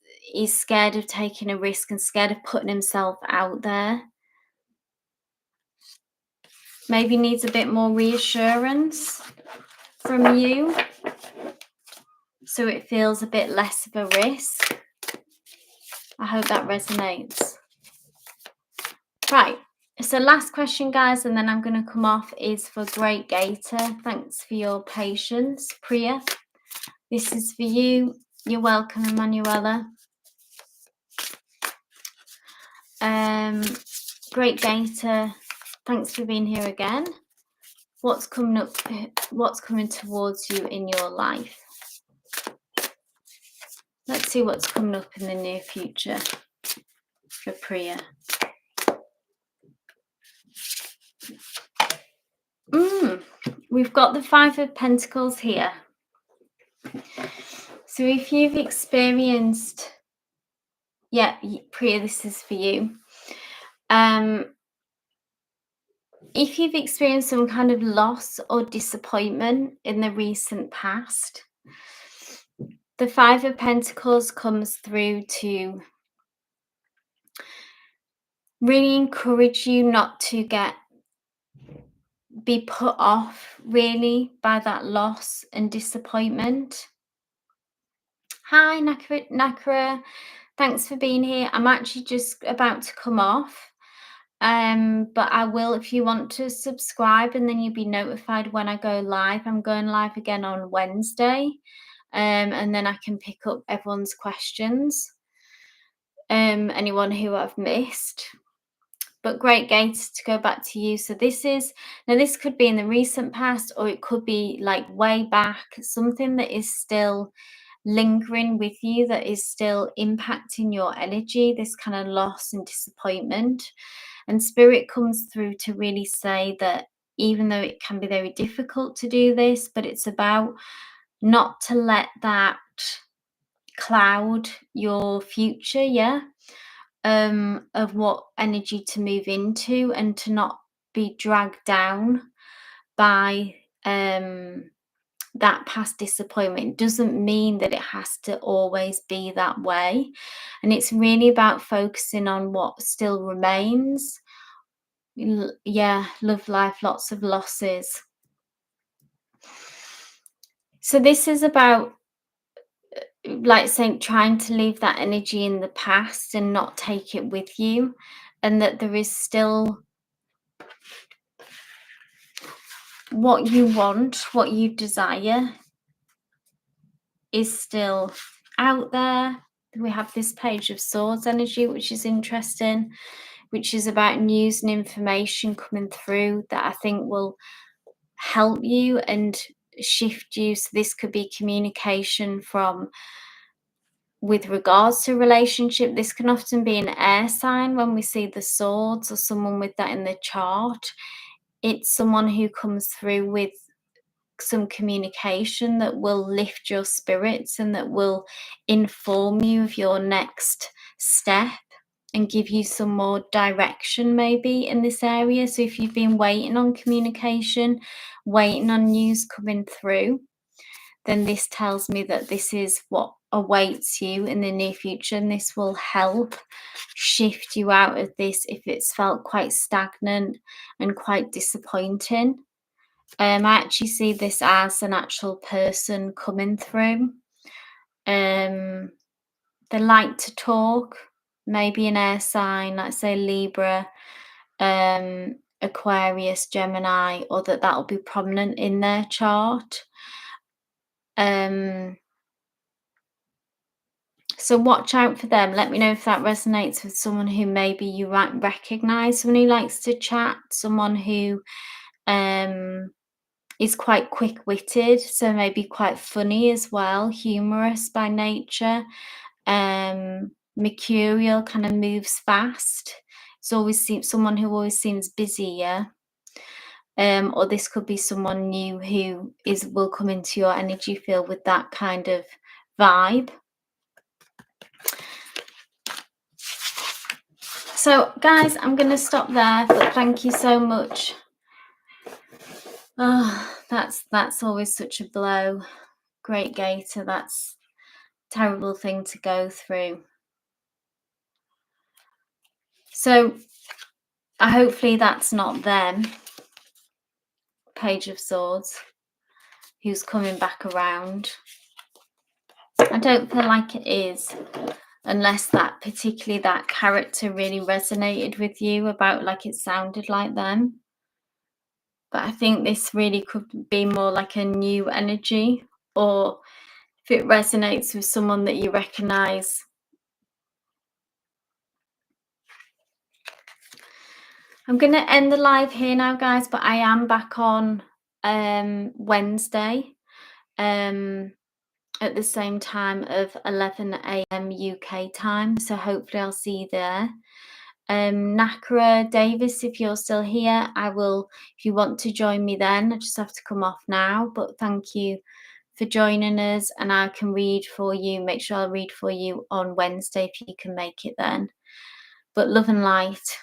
scared of taking a risk and scared of putting himself out there. Maybe needs a bit more reassurance from you, so it feels a bit less of a risk. I hope that resonates. Right, so last question, guys, and then I'm going to come off, is for Great Gator. Thanks for your patience, Priya. This is for you. You're welcome, Emanuela. Great Gator, thanks for being here again. What's coming up? What's coming towards you in your life? Let's see what's coming up in the near future for Priya. We've got the Five of Pentacles here. So if you've experienced, yeah, Priya, this is for you. If you've experienced some kind of loss or disappointment in the recent past, the Five of Pentacles comes through to really encourage you not to be put off really by that loss and disappointment. Hi, Nakara. Thanks for being here. I'm actually just about to come off. But I will, if you want to subscribe, and then you'll be notified when I go live. I'm going live again on Wednesday. And then I can pick up everyone's questions. Anyone who I've missed. But Great Gates, to go back to you. So this could be in the recent past, or it could be like way back, something that is still lingering with you, that is still impacting your energy, this kind of loss and disappointment. And Spirit comes through to really say that even though it can be very difficult to do this, but it's about not to let that cloud your future, yeah, of what energy to move into, and to not be dragged down by that past disappointment. It doesn't mean that it has to always be that way. And it's really about focusing on what still remains, Yeah, love life, lots of losses. So this is about, like saying, trying to leave that energy in the past and not take it with you, and that there is still what you want, what you desire is still out there. We have this Page of Swords energy, which is interesting, which is about news and information coming through that I think will help you and shift you. So this could be communication from, with regards to relationship. This can often be an air sign when we see the swords, or someone with that in the chart. It's someone who comes through with some communication that will lift your spirits and that will inform you of your next step and give you some more direction maybe in this area. So if you've been waiting on communication, waiting on news coming through, then this tells me that this is what awaits you in the near future, and this will help shift you out of this if it's felt quite stagnant and quite disappointing. I actually see this as an actual person coming through. They like to talk, maybe an air sign, like say Libra, Aquarius, Gemini, or that'll be prominent in their chart. So watch out for them. Let me know if that resonates with someone who maybe you might recognize, someone who likes to chat, someone who is quite quick-witted, so maybe quite funny as well, humorous by nature. Mercurial, kind of moves fast. It's always someone who always seems busy, yeah. Or this could be someone new who will come into your energy field with that kind of vibe. So guys, I'm going to stop there, but thank you so much. Oh, that's always such a blow. Great Gator, that's a terrible thing to go through. So hopefully that's not them. Page of Swords, who's coming back around. I don't feel like it is, unless that particularly that character really resonated with you, about like it sounded like them. But I think this really could be more like a new energy, or if it resonates with someone that you recognize. I'm going to end the live here now, guys, but I am back on Wednesday at the same time of 11 a.m. UK time. So hopefully I'll see you there. Nakra Davis, if you're still here, I will, if you want to join me then, I just have to come off now. But thank you for joining us, and I can read for you. Make sure I'll read for you on Wednesday if you can make it then. But love and light.